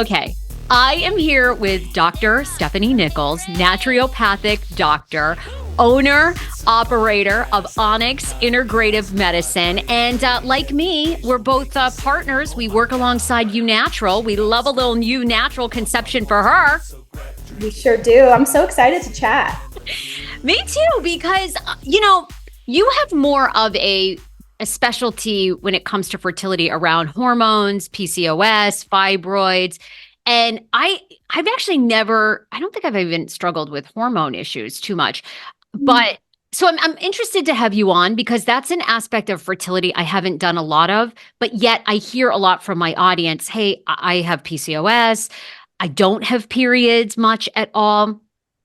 Okay, I am here with Dr. Stephanie Nichols, naturopathic doctor, owner, operator of Onyx Integrative Medicine. And like me, we're both partners. We work alongside You Natural. We love a little You Natural conception for her. We sure do. I'm so excited to chat. Me too, because, you have more of a specialty when it comes to fertility around hormones, PCOS, fibroids. And I've actually I don't think I've even struggled with hormone issues too much. But so I'm interested to have you on because that's an aspect of fertility I haven't done a lot of, but yet I hear a lot from my audience. Hey, I have PCOS. I don't have periods much at all.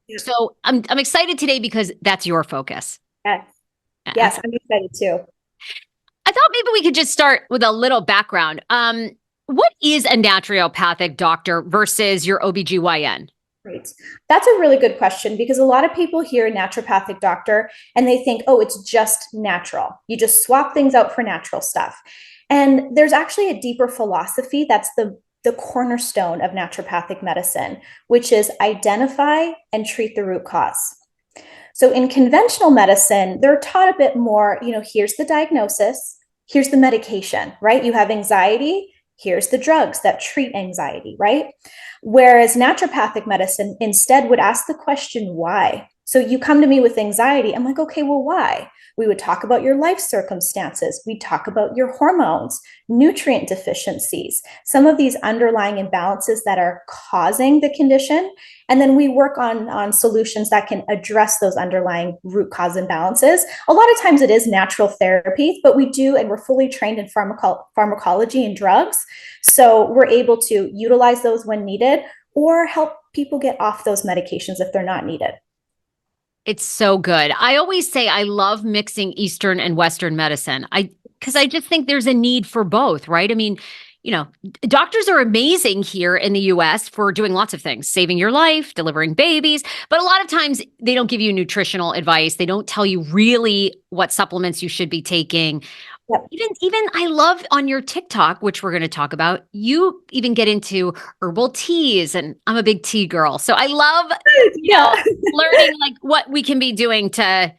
Yeah. So I'm excited today because that's your focus. Yes, I'm excited too. I thought maybe we could just start with a little background. What is a naturopathic doctor versus your OBGYN? Great. That's a really good question because a lot of people hear naturopathic doctor and they think, oh, it's just natural. You just swap things out for natural stuff. And there's actually a deeper philosophy that's the cornerstone of naturopathic medicine, which is identify and treat the root cause. So in conventional medicine, they're taught a bit more, here's the diagnosis, here's the medication, right? You have anxiety, here's the drugs that treat anxiety, right? Whereas naturopathic medicine instead would ask the question, why? So you come to me with anxiety. I'm like, okay, well, why? We would talk about your life circumstances. We'd talk about your hormones, nutrient deficiencies, some of these underlying imbalances that are causing the condition. And then we work on solutions that can address those underlying root cause imbalances. A lot of times it is natural therapy, but we do, and we're fully trained in pharmacology and drugs. So we're able to utilize those when needed or help people get off those medications if they're not needed. It's so good. I always say I love mixing Eastern and Western medicine. Because I just think there's a need for both, right? I mean, doctors are amazing here in the US for doing lots of things, saving your life, delivering babies. But a lot of times they don't give you nutritional advice. They don't tell you really what supplements you should be taking. Yep. Even I love on your TikTok, which we're going to talk about, you even get into herbal teas, and I'm a big tea girl. So I love learning like what we can be doing to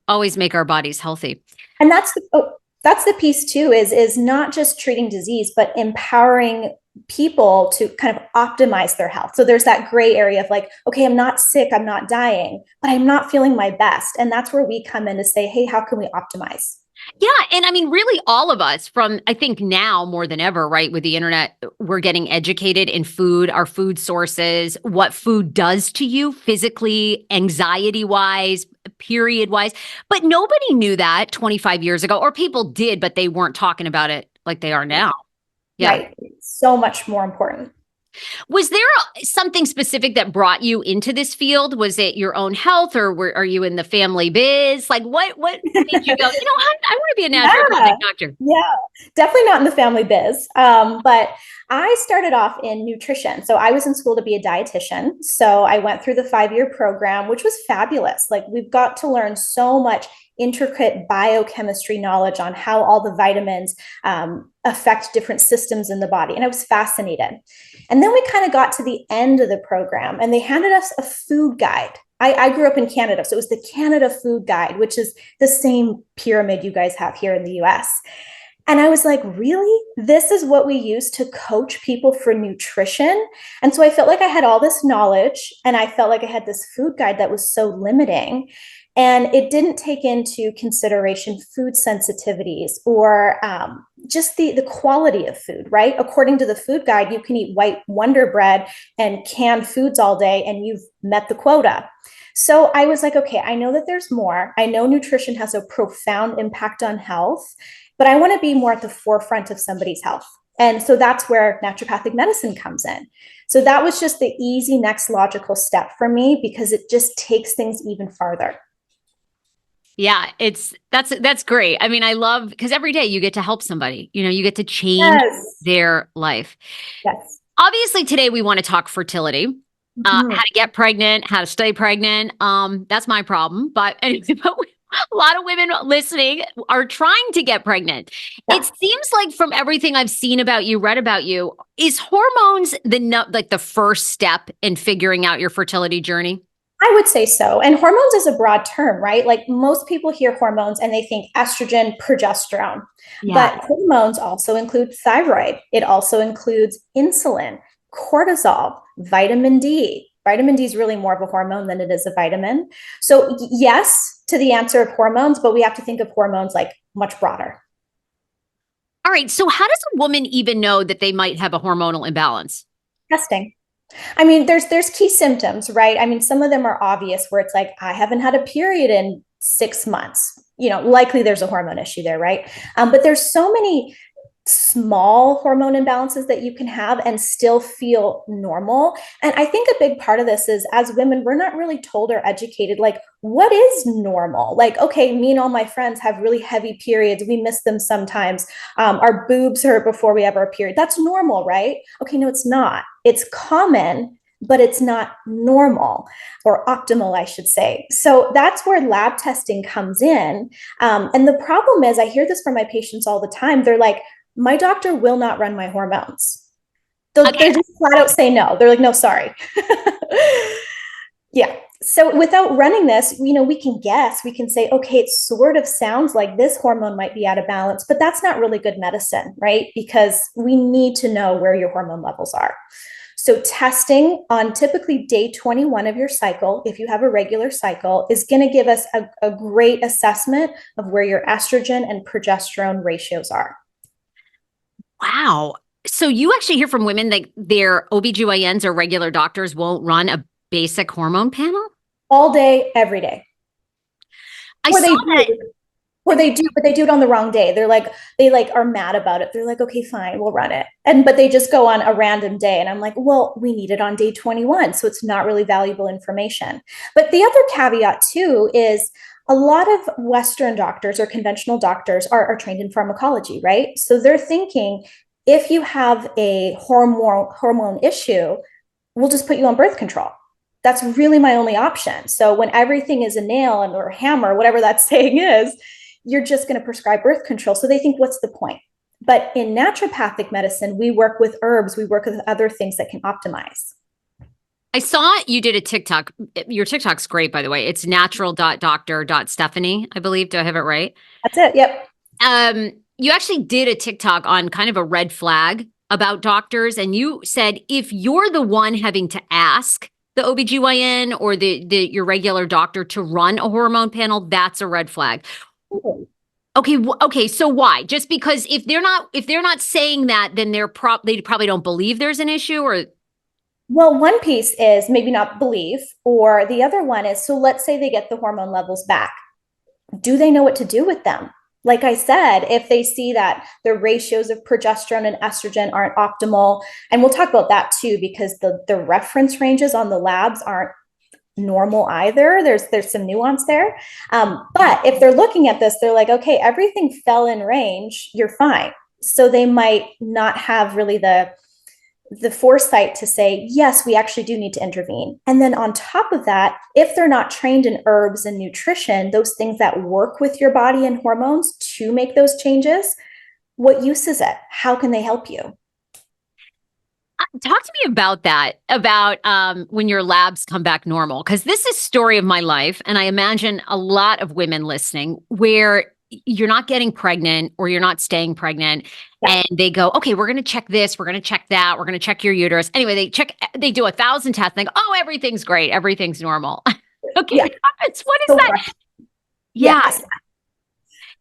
always make our bodies healthy. And that's the piece too, is not just treating disease, but empowering people to kind of optimize their health. So there's that gray area of like, okay, I'm not sick, I'm not dying, but I'm not feeling my best. And that's where we come in to say, hey, how can we optimize? Yeah. And I mean, really all of us I think now more than ever, right? With the internet, we're getting educated in food, our food sources, what food does to you physically, anxiety wise, period wise. But nobody knew that 25 years ago, or people did, but they weren't talking about it like they are now. Yeah. Right. So much more important. Was there something specific that brought you into this field? Was it your own health, or are you in the family biz? Like what made you go, I want to be a naturopathic doctor? Yeah, definitely not in the family biz. But I started off in nutrition. So I was in school to be a dietitian. So I went through the 5-year program, which was fabulous. Like we've got to learn so much intricate biochemistry knowledge on how all the vitamins affect different systems in the body. And I was fascinated. And then we kind of got to the end of the program and they handed us a food guide. I grew up in Canada, so it was the Canada Food Guide, which is the same pyramid you guys have here in the US. And I was like, really? This is what we use to coach people for nutrition? And so I felt like I had all this knowledge and I felt like I had this food guide that was so limiting. And it didn't take into consideration food sensitivities or just the quality of food, right? According to the food guide, you can eat white Wonder Bread and canned foods all day and you've met the quota. So I was like, okay, I know that there's more. I know nutrition has a profound impact on health, but I want to be more at the forefront of somebody's health. And so that's where naturopathic medicine comes in. So that was just the easy next logical step for me because it just takes things even farther. Yeah, that's great. I mean, I love because every day you get to help somebody, you get to change their life. Yes. Obviously today we want to talk fertility, how to get pregnant, how to stay pregnant. That's my problem. But A lot of women listening are trying to get pregnant. Yeah. It seems like from everything I've seen about you, read about you, is hormones like the first step in figuring out your fertility journey? I would say so. And hormones is a broad term, right? Like most people hear hormones and they think estrogen, progesterone. Yeah. But hormones also include thyroid. It also includes insulin, cortisol, vitamin D. Vitamin D is really more of a hormone than it is a vitamin. So, yes, to the answer of hormones, but we have to think of hormones like much broader. All right. So, how does a woman even know that they might have a hormonal imbalance? Testing. I mean, there's key symptoms, right? I mean, some of them are obvious where it's like, I haven't had a period in 6 months. Likely there's a hormone issue there, right? But there's so many small hormone imbalances that you can have and still feel normal. And I think a big part of this is as women, we're not really told or educated, like, what is normal? Like, okay, me and all my friends have really heavy periods. We miss them sometimes. Our boobs hurt before we have our period. That's normal, right? Okay, no, it's not. It's common, but it's not normal or optimal, I should say. So that's where lab testing comes in. And the problem is, I hear this from my patients all the time. They're like, my doctor will not run my hormones. They just flat out say no. They're like, no, sorry. Yeah. So without running this, we can guess, we can say, okay, it sort of sounds like this hormone might be out of balance, but that's not really good medicine, right? Because we need to know where your hormone levels are. So testing on typically day 21 of your cycle, if you have a regular cycle, is going to give us a great assessment of where your estrogen and progesterone ratios are. Wow. So, you actually hear from women that their OBGYNs or regular doctors won't run a basic hormone panel? All day, every day. I Or saw they that. do, or they do, but they do it on the wrong day. They are mad about it. They're like, okay, fine, we'll run it. But they just go on a random day. And I'm like, well, we need it on day 21. So it's not really valuable information. But the other caveat too is a lot of Western doctors or conventional doctors are trained in pharmacology, right? So they're thinking if you have a hormone issue, we'll just put you on birth control. That's really my only option. So when everything is a nail and or a hammer, whatever that saying is, you're just going to prescribe birth control. So they think, what's the point? But in naturopathic medicine, we work with herbs, we work with other things that can optimize. I saw you did a TikTok. Your TikTok's great, by the way. It's natural.doctor.stephanie, I believe. Do I have it right? That's it. Yep. You actually did a TikTok on kind of a red flag about doctors. And you said if you're the one having to ask the OBGYN or your regular doctor to run a hormone panel, that's a red flag. Okay, okay, so why? Just because if they're not saying that, then they probably don't believe there's an issue or Well, one piece is maybe not belief, or the other one is, so let's say they get the hormone levels back. Do they know what to do with them? Like I said, if they see that the ratios of progesterone and estrogen aren't optimal, and we'll talk about that too, because the reference ranges on the labs aren't normal either. There's some nuance there. But if they're looking at this, they're like, okay, everything fell in range, you're fine. So they might not have really the foresight to say, yes, we actually do need to intervene. And then on top of that, if they're not trained in herbs and nutrition, those things that work with your body and hormones to make those changes, what use is it? How can they help you? talk to me about that, about when your labs come back normal, because this is story of my life. And I imagine a lot of women listening where you're not getting pregnant or you're not staying pregnant. Yeah. And they go, okay, we're going to check this. We're going to check that. We're going to check your uterus. Anyway, they do 1,000 tests. And they go, oh, everything's great. Everything's normal. Okay. Yeah. What is So that? Yeah. yes.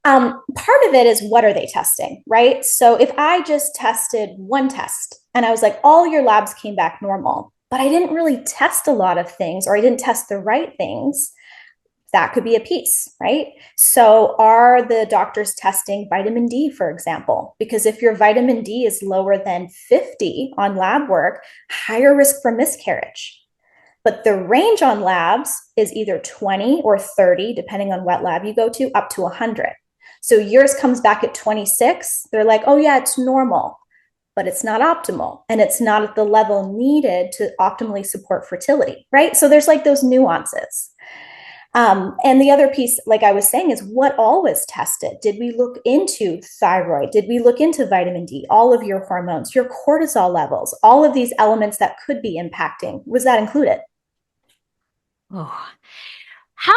Part of it is what are they testing, right? So if I just tested one test and I was like, all your labs came back normal, but I didn't really test a lot of things or I didn't test the right things, that could be a piece, right? So are the doctors testing vitamin D, for example? Because if your vitamin D is lower than 50 on lab work, higher risk for miscarriage. But the range on labs is either 20 or 30, depending on what lab you go to, up to 100. So yours comes back at 26. They're like, oh, yeah, it's normal, but it's not optimal. And it's not at the level needed to optimally support fertility, right? So there's like those nuances. And the other piece, like I was saying, is what all was tested. Did we look into thyroid? Did we look into vitamin D, all of your hormones, your cortisol levels, all of these elements that could be impacting? Was that included? Oh, how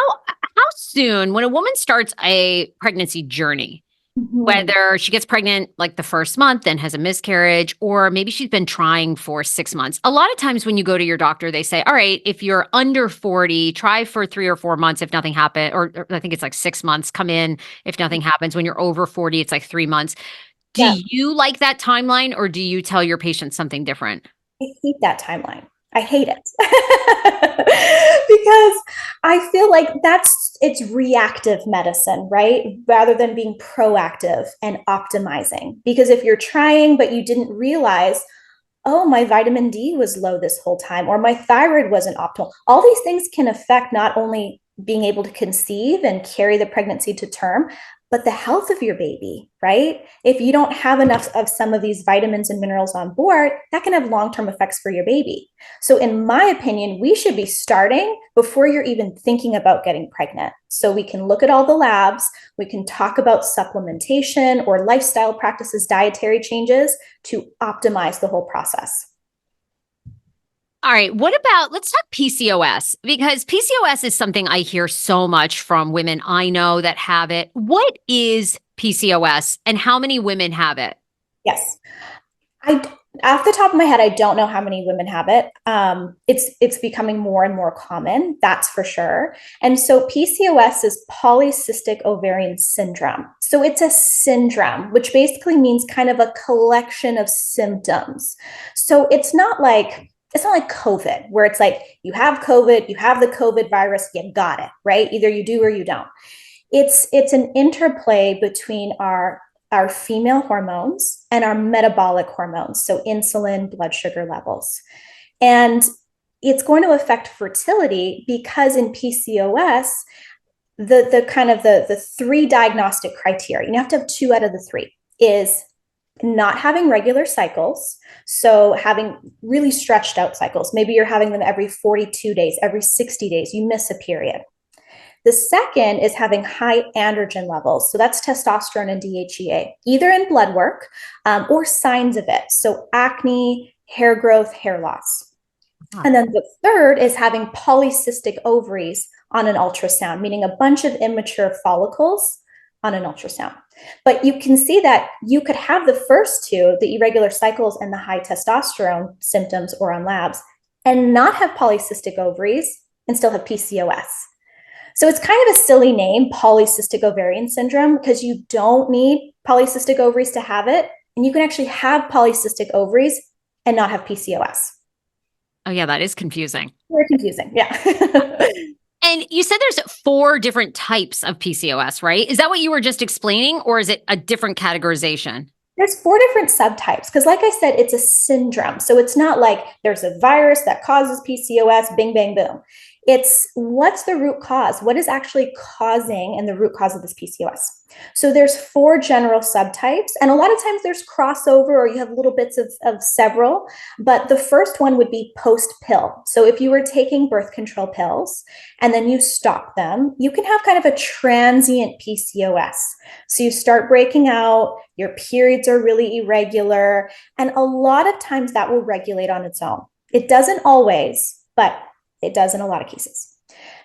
soon when a woman starts a pregnancy journey, Mhm. whether she gets pregnant like the first month and has a miscarriage, or maybe she's been trying for 6 months. A lot of times when you go to your doctor, they say, all right, if you're under 40, try for 3 or 4 months if nothing happened, or I think it's like 6 months, come in if nothing happens. When you're over 40, it's like 3 months. Do Yeah. you like that timeline or do you tell your patients something different? I hate that timeline. I hate it because I feel like it's reactive medicine, right? Rather than being proactive and optimizing. Because if you're trying, but you didn't realize, oh, my vitamin D was low this whole time, or my thyroid wasn't optimal, all these things can affect not only being able to conceive and carry the pregnancy to term, but the health of your baby, right? If you don't have enough of some of these vitamins and minerals on board, that can have long term effects for your baby. So, in my opinion, we should be starting before you're even thinking about getting pregnant. So, we can look at all the labs, we can talk about supplementation or lifestyle practices, dietary changes to optimize the whole process. All right. What about, let's talk PCOS because PCOS is something I hear so much from women I know that have it. What is PCOS and how many women have it? Yes. I off the top of my head, I don't know how many women have it. It's becoming more and more common, that's for sure. And so PCOS is polycystic ovarian syndrome. So it's a syndrome, which basically means kind of a collection of symptoms. So it's not like COVID, where it's like you have COVID, you have the COVID virus, you got it, right? Either you do or you don't. It's an interplay between our female hormones and our metabolic hormones, so insulin, blood sugar levels. And it's going to affect fertility because in PCOS, the kind of the three diagnostic criteria, you have to have two out of the three, is not having regular cycles. So having really stretched out cycles. Maybe you're having them every 42 days, every 60 days, you miss a period. The second is having high androgen levels. So that's testosterone and DHEA, either in blood work or signs of it. So acne, hair growth, hair loss. Huh. And then the third is having polycystic ovaries on an ultrasound, meaning a bunch of immature follicles on an ultrasound. But you can see that you could have the first two, the irregular cycles and the high testosterone symptoms or on labs, and not have polycystic ovaries and still have PCOS. So it's kind of a silly name, polycystic ovarian syndrome, because you don't need polycystic ovaries to have it. And you can actually have polycystic ovaries and not have PCOS. Oh, yeah, that is confusing. Very confusing. Yeah. And you said there's 4 different types of PCOS, right? Is that what you were just explaining, or is it a different categorization? There's four different subtypes because, like I said, it's a syndrome. So it's not like there's a virus that causes PCOS, bing, bang, boom. It's what's the root cause? What is actually causing and the root cause of this PCOS? So there's four general subtypes, and a lot of times there's crossover or you have little bits of several. But the first one would be post pill. So if you were taking birth control pills and then you stop them, you can have kind of a transient PCOS. So you start breaking out, your periods are really irregular, and a lot of times that will regulate on its own. It doesn't always, but it does in a lot of cases.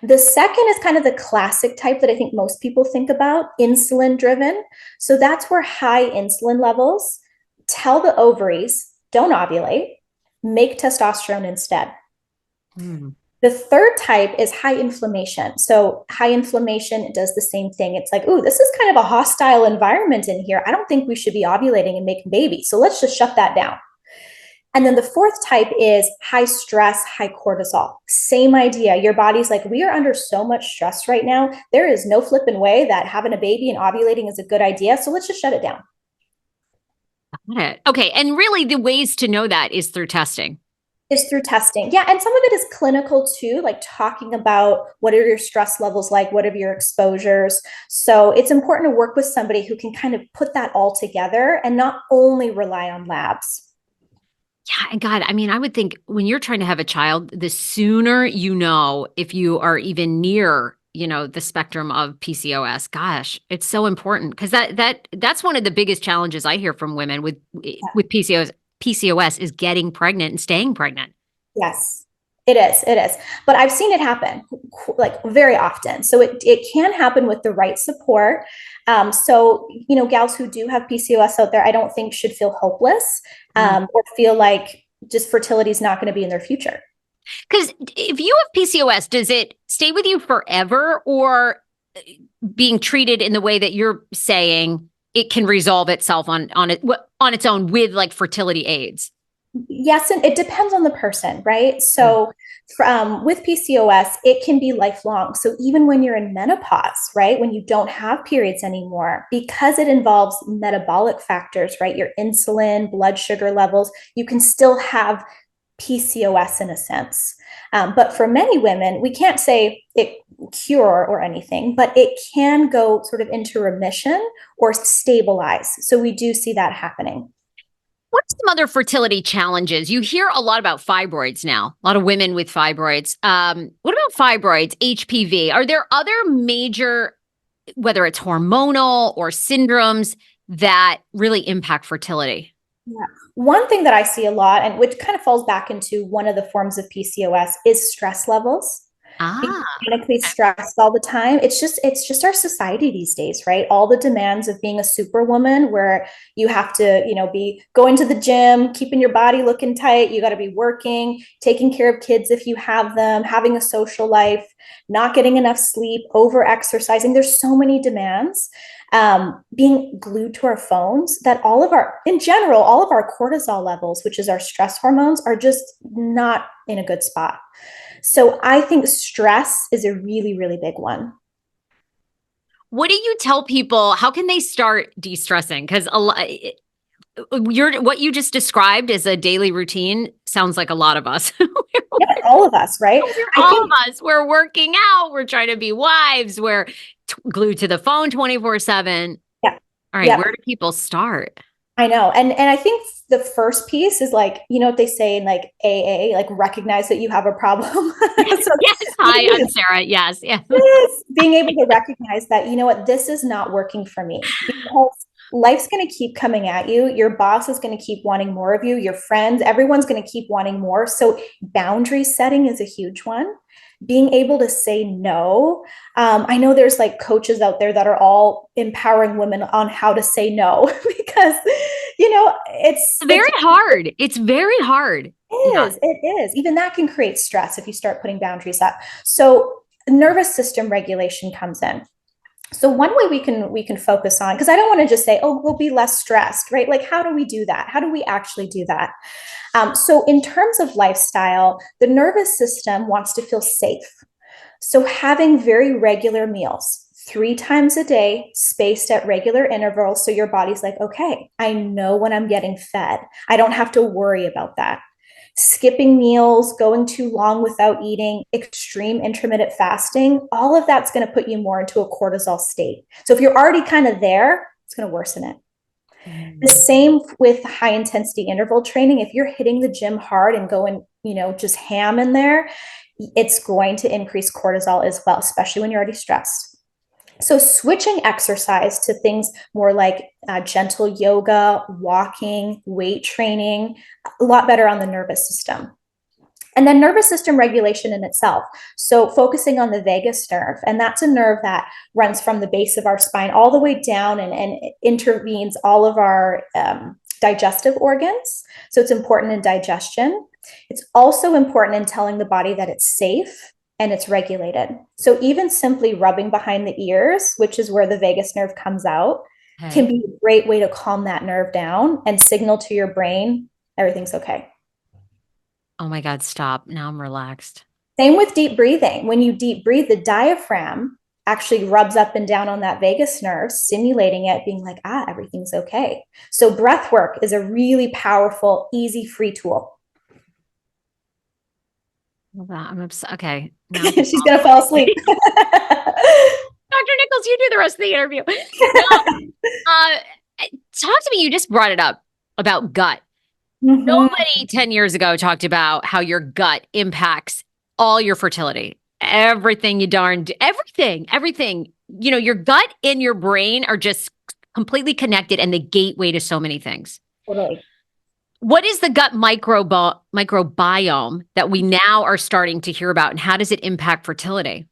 The second is kind of the classic type that I think most people think about, insulin driven. So that's where high insulin levels tell the ovaries, don't ovulate, make testosterone instead. Hmm. The third type is high inflammation. So high inflammation, it does the same thing. It's like, ooh, this is kind of a hostile environment in here. I don't think we should be ovulating and making babies. So let's just shut that down. And then the fourth type is high stress, high cortisol. Same idea. Your body's like, we are under so much stress right now. There is no flipping way that having a baby and ovulating is a good idea. So let's just shut it down. Got it. Okay. And really, the ways to know that is through testing. Is through testing. Yeah. And some of it is clinical too, like talking about what are your stress levels like? What are your exposures? So it's important to work with somebody who can kind of put that all together and not only rely on labs. Yeah. And God, I mean, I would think when you're trying to have a child, the sooner you know if you are even near the spectrum of PCOS. Gosh, it's so important because that's one of the biggest challenges I hear from women with PCOS is getting pregnant and staying pregnant. Yes, it is. It is. But I've seen it happen like very often. So it can happen with the right support. Gals who do have PCOS out there, I don't think should feel hopeless or feel like just fertility is not going to be in their future. Because if you have PCOS, does it stay with you forever, or being treated in the way that you're saying it can resolve itself on its own with like fertility aids? Yes, and it depends on the person, right? So, with PCOS, it can be lifelong. So, even when you're in menopause, right, when you don't have periods anymore, because it involves metabolic factors, right, your insulin, blood sugar levels, you can still have PCOS in a sense. But for many women, we can't say it cure or anything, but it can go sort of into remission or stabilize. So, we do see that happening. What's some other fertility challenges? You hear a lot about fibroids now, a lot of women with fibroids. What about fibroids, HPV? Are there other major, whether it's hormonal or syndromes, that really impact fertility? Yeah. One thing that I see a lot, and which kind of falls back into one of the forms of PCOS, is stress levels. Being Ah, chronically okay. stressed all the time. It's just our society these days, right? All the demands of being a superwoman, where you have to, be going to the gym, keeping your body looking tight. You got to be working, taking care of kids if you have them, having a social life, not getting enough sleep, over exercising. There's so many demands. Being glued to our phones, that in general, all of our cortisol levels, which is our stress hormones, are just not in a good spot. So I think stress is a really, really big one. What do you tell people? How can they start de-stressing? Because what you just described as a daily routine sounds like a lot of us. Yeah, all of us, right? I All of think us. We're working out. We're trying to be wives. We're glued to the phone 24/7. yeah, All right, yeah, where do people start? I know. And I think the first piece is like, what they say in like AA, like recognize that you have a problem. So Yes. Hi, I'm Sarah. Yes. Yeah. being able to recognize that, this is not working for me, because life's going to keep coming at you. Your boss is going to keep wanting more of you. Your friends, everyone's going to keep wanting more. So boundary setting is a huge one. Being able to say no. I know there's like coaches out there that are all empowering women on how to say no because, Very hard. It's very hard. Yeah. it is. Even that can create stress if you start putting boundaries up. So nervous system regulation comes in. So one way we can focus on, because I don't want to just say, oh, we'll be less stressed, right? Like, how do we do that? How do we actually do that? So in terms of lifestyle, the nervous system wants to feel safe. So having very regular meals, 3 times a day, spaced at regular intervals. So your body's like, okay, I know when I'm getting fed. I don't have to worry about that. Skipping meals, going too long without eating, extreme intermittent fasting, all of that's going to put you more into a cortisol state. So if you're already kind of there, it's going to worsen it. The same with high intensity interval training. If you're hitting the gym hard and going, just ham in there, it's going to increase cortisol as well, especially when you're already stressed. So switching exercise to things more like gentle yoga, walking, weight training, a lot better on the nervous system. And then nervous system regulation in itself. So focusing on the vagus nerve, and that's a nerve that runs from the base of our spine all the way down and intervenes all of our digestive organs. So it's important in digestion. It's also important in telling the body that it's safe and it's regulated. So even simply rubbing behind the ears, which is where the vagus nerve comes out, can Okay. be a great way to calm that nerve down and signal to your brain everything's okay. Oh my God, stop. Now I'm relaxed. Same with deep breathing. When you deep breathe, the diaphragm actually rubs up and down on that vagus nerve, stimulating it, being like, everything's okay. So breath work is a really powerful, easy, free tool. Hold on, I'm upset. Okay. Now I'm She's going to fall asleep. Dr. Nichols, you do the rest of the interview. Uh, Talk to me. You just brought it up about gut. Mhm. Nobody 10 years ago talked about how your gut impacts all your fertility. Everything you darn everything. Your gut and your brain are just completely connected and the gateway to so many things. Totally. What is the gut microbiome that we now are starting to hear about, and how does it impact fertility?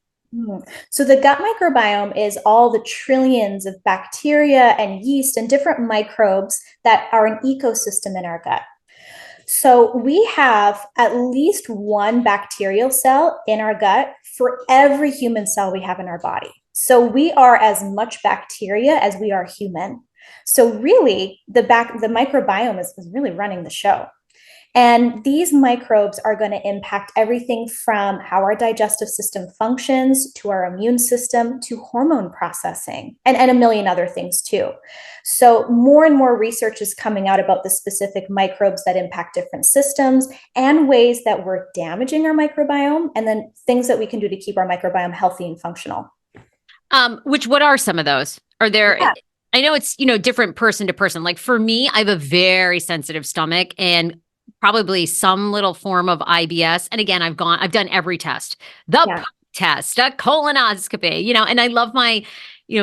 So the gut microbiome is all the trillions of bacteria and yeast and different microbes that are an ecosystem in our gut. So we have at least one bacterial cell in our gut for every human cell we have in our body. So we are as much bacteria as we are human. So really, the microbiome is really running the show. And these microbes are going to impact everything from how our digestive system functions to our immune system to hormone processing and a million other things too. So more and more research is coming out about the specific microbes that impact different systems and ways that we're damaging our microbiome, and then things that we can do to keep our microbiome healthy and functional. What are some of those? Are there, Yeah. I know it's, different person to person. Like for me, I have a very sensitive stomach and probably some little form of IBS. And again, I've done every test, the Yeah. test, a colonoscopy, and I love my,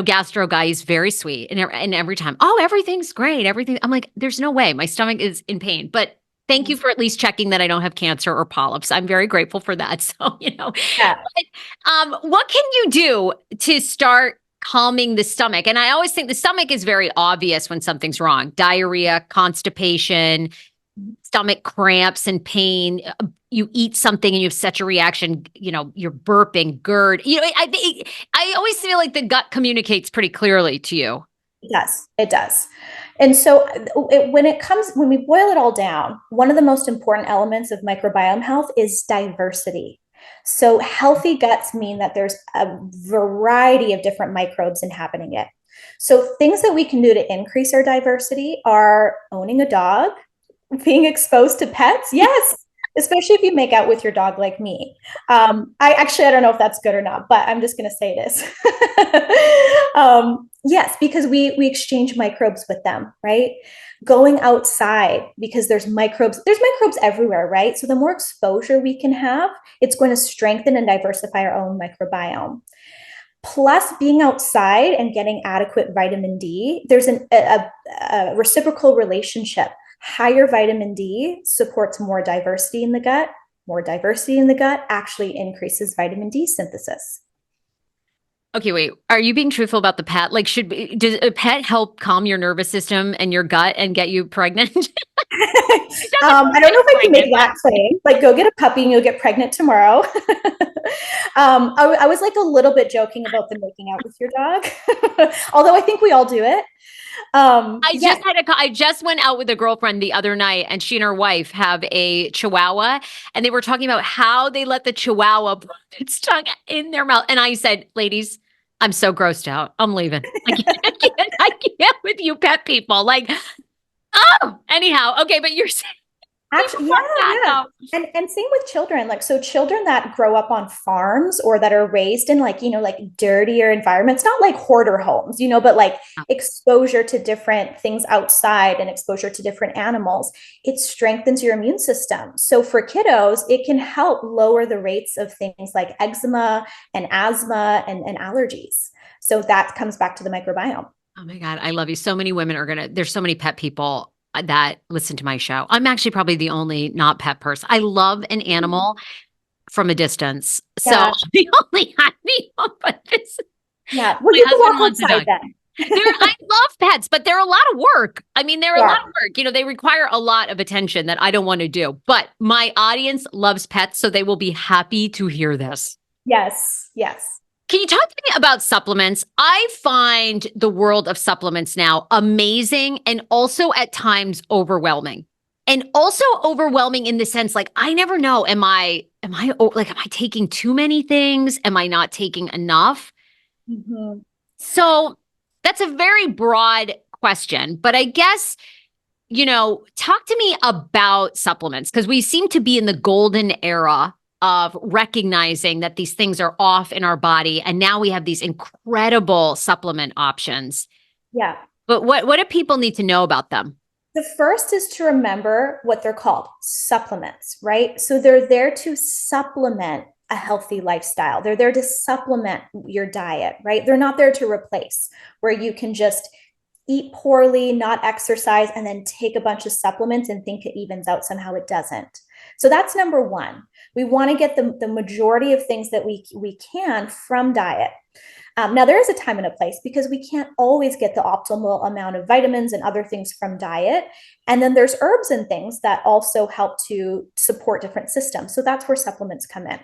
gastro guy. He's very sweet. And every time, oh, everything's great. Everything. I'm like, there's no way my stomach is in pain, but thank you for at least checking that I don't have cancer or polyps. I'm very grateful for that. So, Yeah. what can you do to start calming the stomach? And I always think the stomach is very obvious when something's wrong. Diarrhea, constipation, stomach cramps and pain. You eat something and you have such a reaction, you're burping, GERD. I always feel like the gut communicates pretty clearly to you. It does. It does. And so when we boil it all down, one of the most important elements of microbiome health is diversity. So healthy guts mean that there's a variety of different microbes inhabiting it. So things that we can do to increase our diversity are owning a dog, being exposed to pets. Yes. Especially if you make out with your dog like me. I don't know if that's good or not, but I'm just going to say it is. Yes, because we exchange microbes with them, right? Going outside because there's microbes everywhere, right? So the more exposure we can have, it's going to strengthen and diversify our own microbiome. Plus, being outside and getting adequate vitamin D, there's a reciprocal relationship. Higher vitamin D supports more diversity in the gut. More diversity in the gut actually increases vitamin D synthesis. Okay, wait. Are you being truthful about the pet? Like, does a pet help calm your nervous system and your gut and get you pregnant? I don't know if I can make that claim. Like, go get a puppy and you'll get pregnant tomorrow. I was like a little bit joking about the making out with your dog, although I think we all do it. I just went out with a girlfriend the other night, and she and her wife have a Chihuahua, and they were talking about how they let the Chihuahua put its tongue in their mouth. And I said, ladies, I'm so grossed out. I'm leaving. I can't with you pet people. Like, oh, anyhow. Okay. But you're saying, actually, yeah. And same with children. Like, so children that grow up on farms or that are raised in like dirtier environments, not like hoarder homes, but like exposure to different things outside and exposure to different animals, it strengthens your immune system. So for kiddos, it can help lower the rates of things like eczema and asthma and allergies. So that comes back to the microbiome. oh my God, I love you. So many women there's so many pet people that listen to my show. I'm actually probably the only not pet person. I love an animal from a distance. So Yeah. the only animal, but this, Yeah. Well, my you can husband walk wants a outside dog. then. I love pets, but they're a lot of work. I mean, they're a Yeah. lot of work. They require a lot of attention that I don't want to do. But my audience loves pets, so they will be happy to hear this. Yes. Yes. Can you talk to me about supplements? I find the world of supplements now amazing and also at times overwhelming. And also overwhelming in the sense like I never know, am I taking too many things? Am I not taking enough? Mm-hmm. So that's a very broad question, but I guess talk to me about supplements because we seem to be in the golden era of recognizing that these things are off in our body. And now we have these incredible supplement options. Yeah. But what do people need to know about them? The first is to remember what they're called, supplements, right? So they're there to supplement a healthy lifestyle. They're there to supplement your diet, right? They're not there to replace, where you can just eat poorly, not exercise, and then take a bunch of supplements and think it evens out. Somehow it doesn't. So that's number one. We want to get the majority of things that we can from diet. Now, there is a time and a place because we can't always get the optimal amount of vitamins and other things from diet. And then there's herbs and things that also help to support different systems. So that's where supplements come in.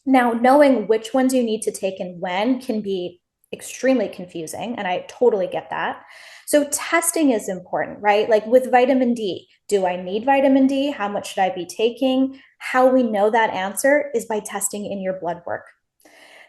Now, knowing which ones you need to take and when can be extremely confusing, and I totally get that. So testing is important, right? Like with vitamin D, do I need vitamin D? How much should I be taking? How we know that answer is by testing in your blood work.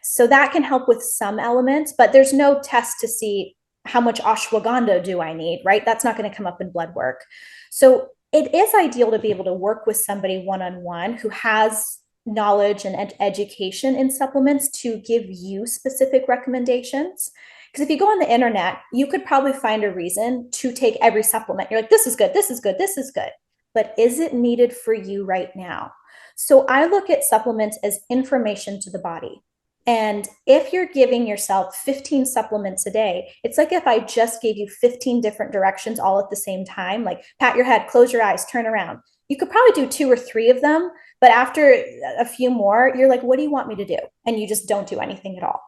So that can help with some elements, but there's no test to see how much ashwagandha do I need, right? That's not going to come up in blood work. So it is ideal to be able to work with somebody one-on-one who has knowledge and education in supplements to give you specific recommendations. Because if you go on the internet, you could probably find a reason to take every supplement. You're like, this is good, this is good, this is good. But is it needed for you right now? So I look at supplements as information to the body. And if you're giving yourself 15 supplements a day, it's like if I just gave you 15 different directions all at the same time, like pat your head, close your eyes, turn around. You could probably do 2 or 3 of them, but after a few more, you're like, what do you want me to do? And you just don't do anything at all.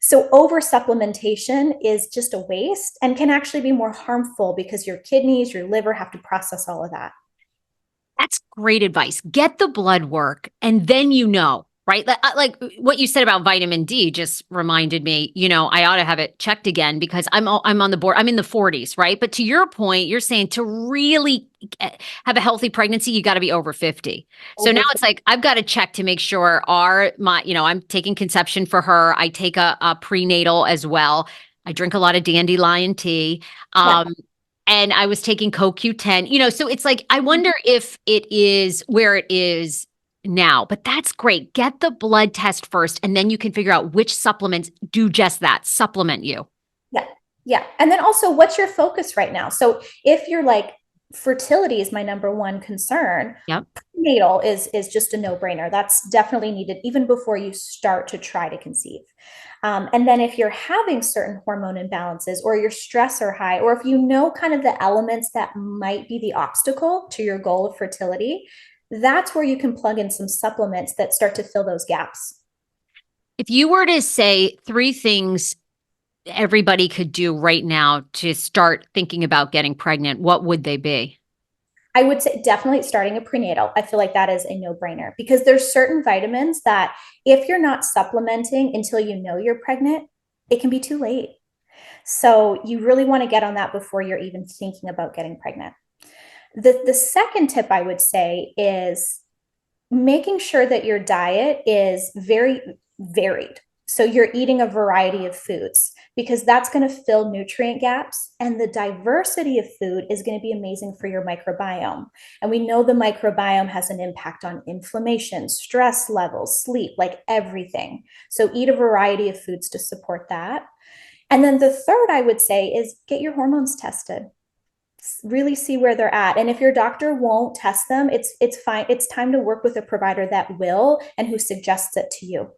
So over supplementation is just a waste and can actually be more harmful because your kidneys, your liver have to process all of that. That's great advice. Get the blood work and then right? Like what you said about vitamin D just reminded me, I ought to have it checked again because I'm on the board. I'm in the 40s, right? But to your point, you're saying to really have a healthy pregnancy, you got to be over 50. So now it's like I've got to check to make sure I'm taking conception for her. I take a prenatal as well. I drink a lot of dandelion tea. Yeah. And I was taking CoQ10, so it's like, I wonder if it is where it is now, but that's great. Get the blood test first, and then you can figure out which supplements do just that, supplement you. Yeah. Yeah. And then also, what's your focus right now? So if you're like, fertility is my number one concern. Yep. Prenatal is just a no-brainer. That's definitely needed even before you start to try to conceive. And then if you're having certain hormone imbalances or your stress are high, or if you know kind of the elements that might be the obstacle to your goal of fertility, that's where you can plug in some supplements that start to fill those gaps. If you were to say 3 things everybody could do right now to start thinking about getting pregnant, what would they be? I would say definitely starting a prenatal. I feel like that is a no-brainer because there's certain vitamins that if you're not supplementing until you know you're pregnant, it can be too late. So you really want to get on that before you're even thinking about getting pregnant. The second tip I would say is making sure that your diet is very varied. So you're eating a variety of foods because that's going to fill nutrient gaps. And the diversity of food is going to be amazing for your microbiome. And we know the microbiome has an impact on inflammation, stress levels, sleep, like everything. So eat a variety of foods to support that. And then the third I would say is get your hormones tested. Really see where they're at. And if your doctor won't test them, it's fine. It's time to work with a provider that will and who suggests it to you.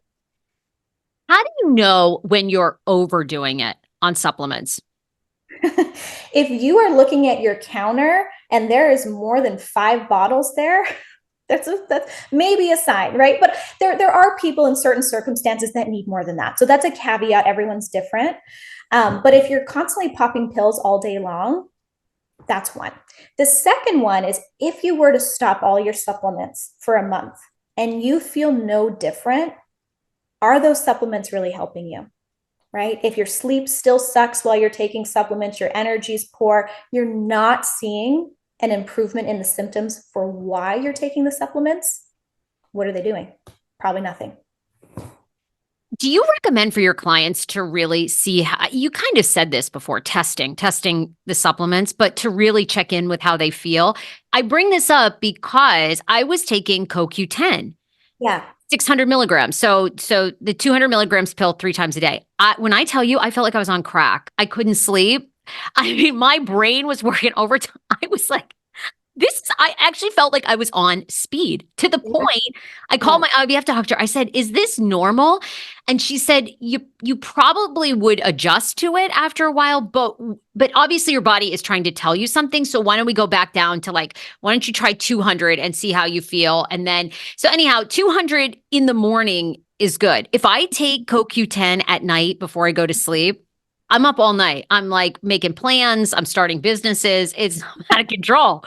How do you know when you're overdoing it on supplements? If you are looking at your counter and there is more than 5 bottles there, that's maybe a sign, right? But there are people in certain circumstances that need more than that. So that's a caveat. Everyone's different. But if you're constantly popping pills all day long, that's one. The second one is if you were to stop all your supplements for a month and you feel no different, are those supplements really helping you? Right? If your sleep still sucks while you're taking supplements, your energy's poor, you're not seeing an improvement in the symptoms for why you're taking the supplements, what are they doing? Probably nothing. Do you recommend for your clients to really see how you kind of said this before, testing the supplements, but to really check in with how they feel? I bring this up because I was taking CoQ10. Yeah. 600 milligrams. So the 200 milligrams pill 3 times a day. When I tell you, I felt like I was on crack. I couldn't sleep. I mean, my brain was working overtime. I was like, I actually felt like I was on speed to the Yeah. point I called Yeah. my IVF doctor. I said, "Is this normal?" And she said, "You probably would adjust to it after a while, but obviously your body is trying to tell you something. So why don't we go back down to like, why don't you try 200 and see how you feel?" And then so anyhow, 200 in the morning is good. If I take CoQ10 at night before I go to sleep, I'm up all night. I'm like making plans. I'm starting businesses. It's out of control.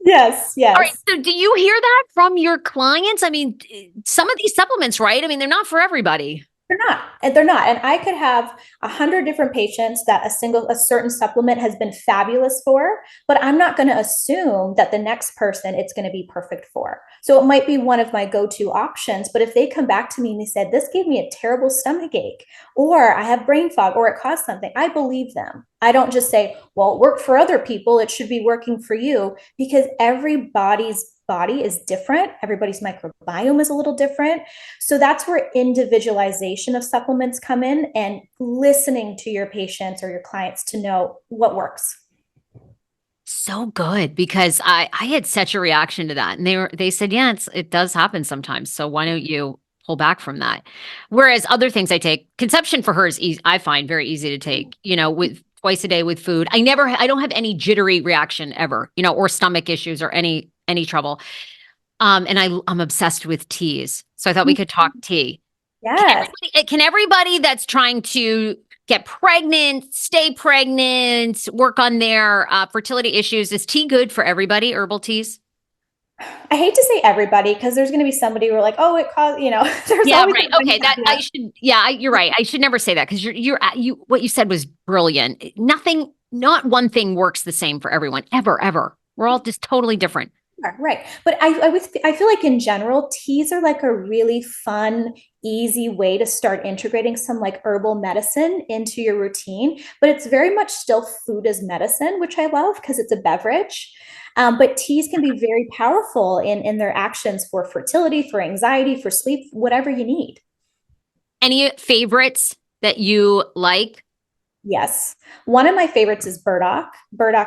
Yes, All right. yes. So do you hear that from your clients? I mean, some of these supplements, right? I mean, they're not for everybody. They're not, and they're not. And I could have 100 different patients that a certain supplement has been fabulous for, but I'm not going to assume that the next person it's going to be perfect for. So it might be one of my go-to options, but if they come back to me and they said, this gave me a terrible stomach ache, or I have brain fog, or it caused something, I believe them. I don't just say, well, it worked for other people, it should be working for you, because everybody's body is different. Everybody's microbiome is a little different. So that's where individualization of supplements come in, and listening to your patients or your clients to know what works. So good because I had such a reaction to that, and they said, yeah, it does happen sometimes. So why don't you pull back from that? Whereas other things I take, conception for her is easy, I find very easy to take. With twice a day with food. I don't have any jittery reaction ever. Or stomach issues or any trouble. And I'm obsessed with teas. So I thought we could talk tea. Can Yes. everybody that's trying to get pregnant, stay pregnant, work on their fertility issues, is tea good for everybody, herbal teas? I hate to say everybody, because there's going to be somebody who are like, oh, it caused, there's Yeah, always right. a Okay, that I should. Yeah, you're right. I should never say that because what you said was brilliant. Nothing, not one thing works the same for everyone ever, ever. We're all just totally different. Right. But I feel like in general, teas are like a really fun, easy way to start integrating some like herbal medicine into your routine. But it's very much still food as medicine, which I love because it's a beverage. But teas can be very powerful in their actions for fertility, for anxiety, for sleep, whatever you need. Any favorites that you like? Yes. One of my favorites is burdock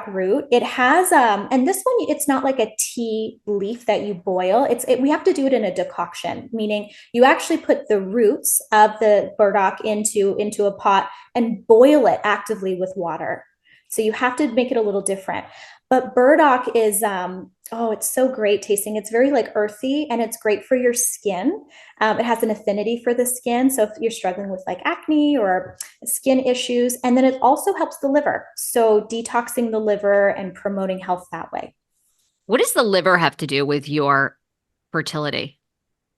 root. It has and this one it's not like a tea leaf that you boil. We have to do it in a decoction, meaning you actually put the roots of the burdock into a pot and boil it actively with water. So you have to make it a little different. But burdock is oh, it's so great tasting. It's very like earthy, and it's great for your skin. It has an affinity for the skin. So if you're struggling with like acne or skin issues, and then it also helps the liver. So detoxing the liver and promoting health that way. What does the liver have to do with your fertility?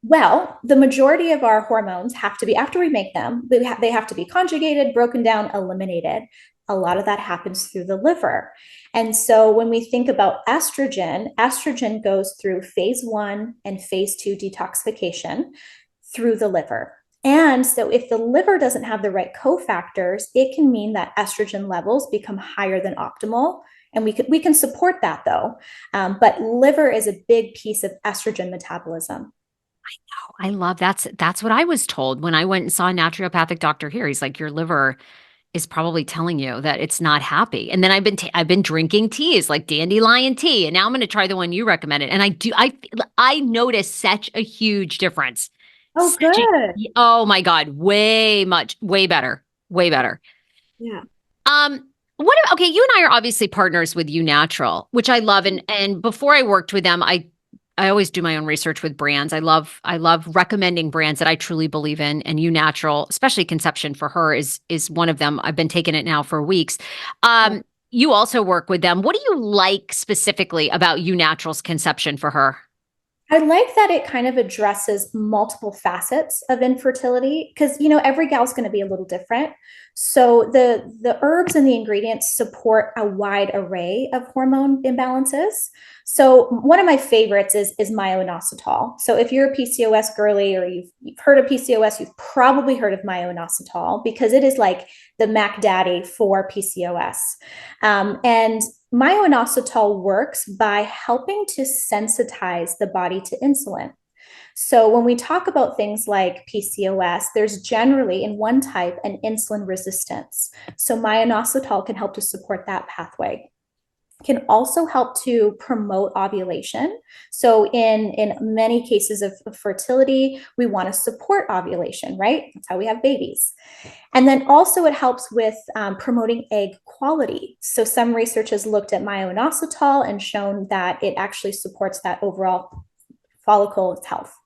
Well, the majority of our hormones have to be, after we make them, they have to be conjugated, broken down, eliminated. A lot of that happens through the liver. And so when we think about estrogen goes through phase 1 and phase 2 detoxification through the liver. And so if the liver doesn't have the right cofactors, it can mean that estrogen levels become higher than optimal. And we can support that though. But liver is a big piece of estrogen metabolism. I love that's what I was told when I went and saw a naturopathic doctor here. He's like, your liver is probably telling you that it's not happy. And then I've been drinking teas like dandelion tea, and now I'm going to try the one you recommended. And I noticed such a huge difference. Oh, good. Oh my God, way better, way better. Yeah. Okay, you and I are obviously partners with You Natural, which I love. And before I worked with them, I always do my own research with brands. I love recommending brands that I truly believe in, and You Natural, especially Conception for her is one of them. I've been taking it now for weeks. You also work with them. What do you like specifically about You Natural's Conception for her? I like that it kind of addresses multiple facets of infertility, because every gal's going to be a little different. So the herbs and the ingredients support a wide array of hormone imbalances. So one of my favorites is myo-inositol. So if you're a PCOS girly, or you've heard of PCOS, you've probably heard of myo-inositol, because it is like the Mac Daddy for PCOS. And myo-inositol works by helping to sensitize the body to insulin. So when we talk about things like PCOS, there's generally in one type an insulin resistance. So myo-inositol can help to support that pathway. can also help to promote ovulation. So in many cases of fertility, we want to support ovulation, right? That's how we have babies. And then also it helps with promoting egg quality. So some research has looked at myo-inositol and shown that it actually supports that overall follicle health.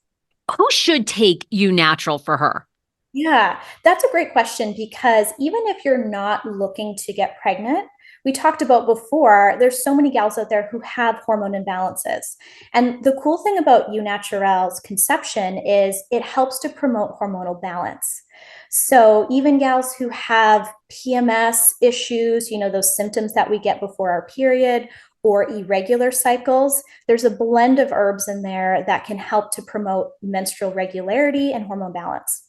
Who should take You Natural for her? Yeah, that's a great question because even if you're not looking to get pregnant, we talked about before, there's so many gals out there who have hormone imbalances. And the cool thing about Eu Natural's conception is it helps to promote hormonal balance. So even gals who have PMS issues, those symptoms that we get before our period, or irregular cycles, there's a blend of herbs in there that can help to promote menstrual regularity and hormone balance.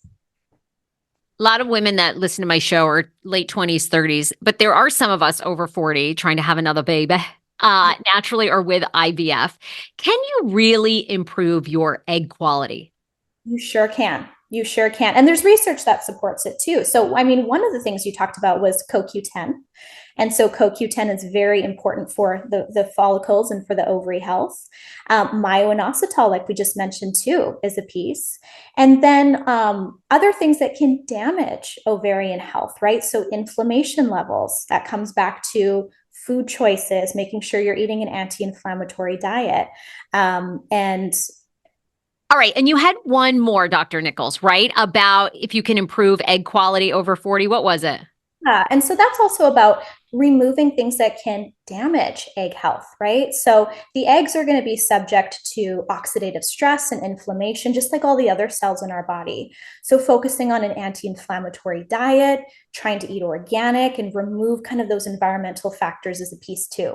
A lot of women that listen to my show are late 20s, 30s, but there are some of us over 40 trying to have another baby, naturally or with IVF. Can you really improve your egg quality? You sure can. You sure can. And there's research that supports it too. So, I mean, one of the things you talked about was CoQ10. And so CoQ10 is very important for the follicles and for the ovary health. Myo-inositol, like we just mentioned too, is a piece. And then other things that can damage ovarian health, right? So inflammation levels, that comes back to food choices, making sure you're eating an anti-inflammatory diet. And all right. And you had one more, Dr. Nichols, right? About if you can improve egg quality over 40. What was it? and so that's also about removing things that can damage egg health, right? So the eggs are going to be subject to oxidative stress and inflammation, just like all the other cells in our body. So focusing on an anti-inflammatory diet, trying to eat organic and remove kind of those environmental factors is a piece too.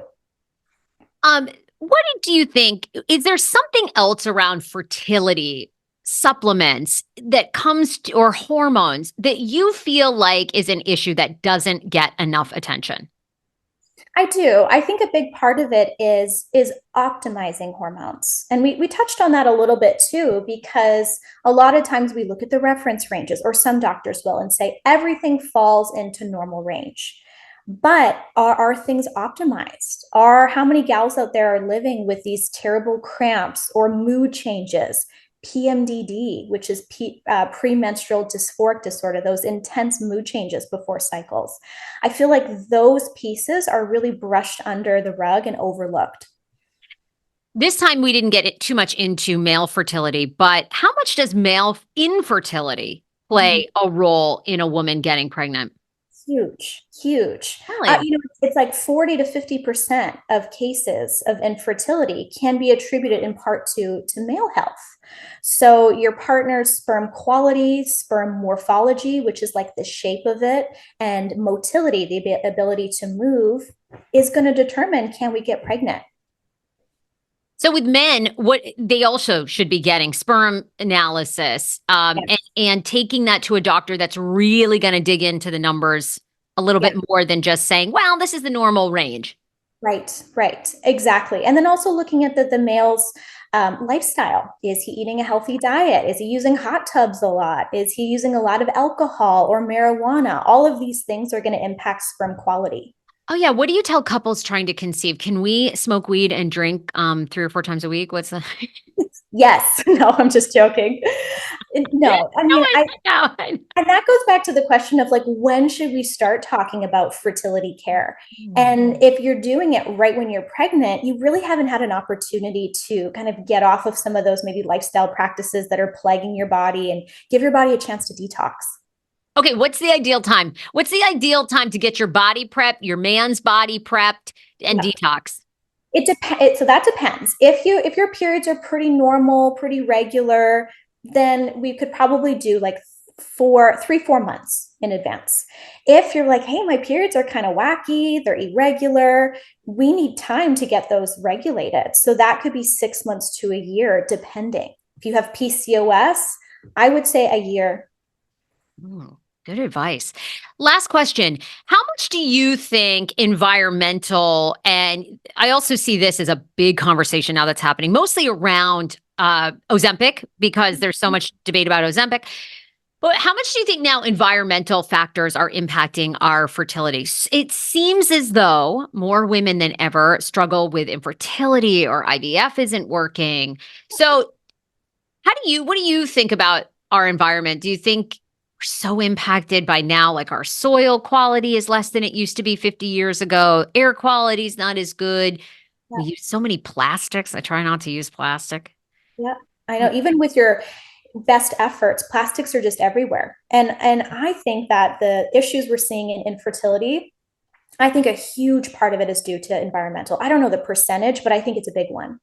What do you think? Is there something else around fertility supplements that comes to, or hormones that you feel like is an issue that doesn't get enough attention? I do. I think a big part of it is optimizing hormones. And we touched on that a little bit too, because a lot of times we look at the reference ranges, or some doctors will, and say everything falls into normal range. But are things optimized? Are how many gals out there are living with these terrible cramps or mood changes? PMDD, which is premenstrual dysphoric disorder, those intense mood changes before cycles. I feel like those pieces are really brushed under the rug and overlooked. This time we didn't get it too much into male fertility, but how much does male infertility play a role in a woman getting pregnant? Huge, huge. Really? It's like 40 to 50% of cases of infertility can be attributed in part to male health. So your partner's sperm quality, sperm morphology, which is like the shape of it, and motility, the ability to move, is going to determine, can we get pregnant? So with men, what they also should be getting sperm analysis, Yes. and taking that to a doctor that's really going to dig into the numbers a little bit Yes. more than just saying, well, this is the normal range. Right, right, exactly. And then also looking at the male's lifestyle. Is he eating a healthy diet? Is he using hot tubs a lot? Is he using a lot of alcohol or marijuana? All of these things are going to impact sperm quality. Oh yeah, what do you tell couples trying to conceive? Can we smoke weed and drink 3 or 4 times a week? What's the Yes, no, I'm just joking. No, I No, mean, I and that goes back to the question of like, when should we start talking about fertility care? And if you're doing it right when you're pregnant, you really haven't had an opportunity to kind of get off of some of those maybe lifestyle practices that are plaguing your body and give your body a chance to detox. Okay, what's the ideal time? What's the ideal time to get your body prepped, your man's body prepped, and Yeah. detox? It depends. So that depends. If your periods are pretty normal, pretty regular, then we could probably do like 4 months in advance. If you're like, hey, my periods are kind of wacky, they're irregular, we need time to get those regulated. So that could be 6 months to a year, depending. If you have PCOS, I would say a year. Ooh, good advice. Last question. How much do you think environmental, and I also see this as a big conversation now that's happening, mostly around Ozempic, because there's so much debate about Ozempic. But how much do you think now environmental factors are impacting our fertility? It seems as though more women than ever struggle with infertility or IVF isn't working. So, what do you think about our environment? Do you think we're so impacted by now, like our soil quality is less than it used to be 50 years ago? Air quality is not as good. We use so many plastics. I try not to use plastic. Yeah, I know. Even with your best efforts, plastics are just everywhere. And I think that the issues we're seeing in infertility, I think a huge part of it is due to environmental. I don't know the percentage, but I think it's a big one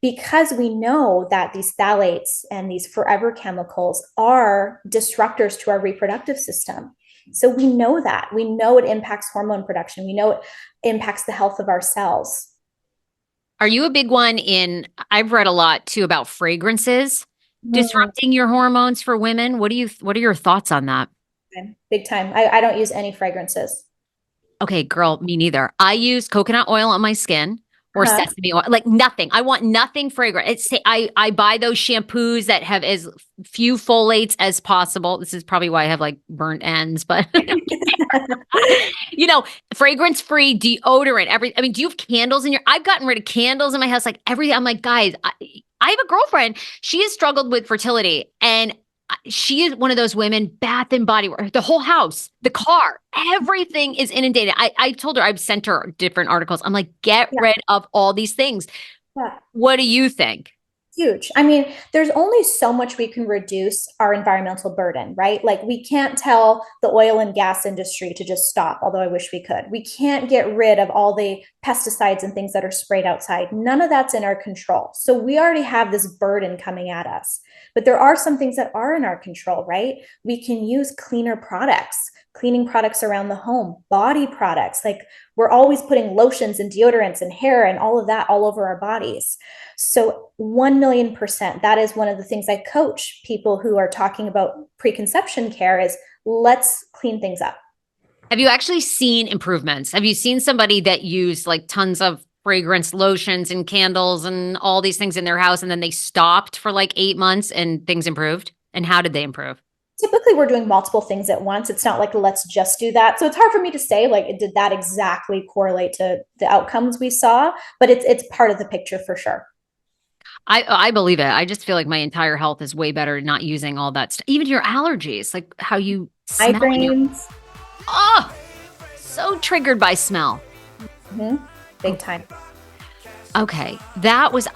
because we know that these phthalates and these forever chemicals are disruptors to our reproductive system. So we know that. We know it impacts hormone production. We know it impacts the health of our cells. Are you a big one I've read a lot too about fragrances Mm, disrupting your hormones for women. What are your thoughts on that? big time. I don't use any fragrances. Okay, girl, me neither. I use coconut oil on my skin or Uh-huh. sesame oil, like nothing. I want nothing fragrant. I buy those shampoos that have as few folates as possible. This is probably why I have like burnt ends, but you know, fragrance free deodorant. I mean, do you have candles in your? I've gotten rid of candles in my house, like everything. I'm like, guys, I have a girlfriend. She has struggled with fertility, and she is one of those women. Bath and Body Works, the whole house, the car, everything is inundated. I told her I've sent her different articles. I'm like, get Yeah. rid of all these things. Yeah. What do you think? Huge. I mean, there's only so much we can reduce our environmental burden, right? Like, we can't tell the oil and gas industry to just stop, although I wish we could. We can't get rid of all the pesticides and things that are sprayed outside. None of that's in our control. So we already have this burden coming at us. But there are some things that are in our control, right? We can use cleaner products, cleaning products around the home, body products. Like, we're always putting lotions and deodorants and hair and all of that all over our bodies. So 1,000,000%, that is one of the things I coach people who are talking about preconception care is let's clean things up. Have you actually seen improvements? Have you seen somebody that used like tons of fragrance lotions and candles and all these things in their house and then they stopped for like 8 months and things improved? And how did they improve? Typically, we're doing multiple things at once. It's not like let's just do that. So it's hard for me to say like did that exactly correlate to the outcomes we saw, but it's part of the picture for sure. I believe it. I just feel like my entire health is way better not using all that stuff. Even your allergies, like how you smell in your Migraines, oh, so triggered by smell. mhm, big time. Okay, that was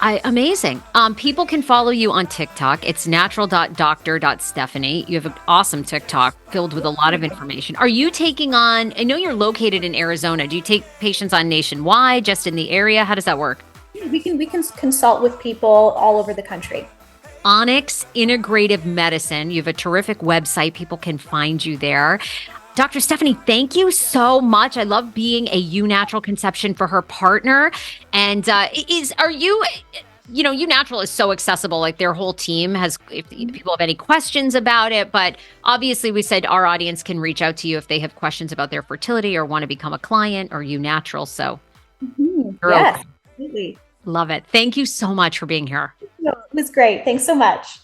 amazing. People can follow you on TikTok. It's natural.doctor.stephanie. You have an awesome TikTok filled with a lot of information. Are you taking on, I know you're located in Arizona. Do you take patients on nationwide, just in the area? How does that work? We can consult with people all over the country. Onyx Integrative Medicine. You have a terrific website. People can find you there. Dr. Stephanie, thank you so much. I love being a U Natural conception for her partner. And are you, U Natural is so accessible. Like their whole team has, if people have any questions about it, but obviously we said our audience can reach out to you if they have questions about their fertility or want to become a client or U Natural. So you're Yes, open. absolutely. Love it. Thank you so much for being here. No, it was great. Thanks so much.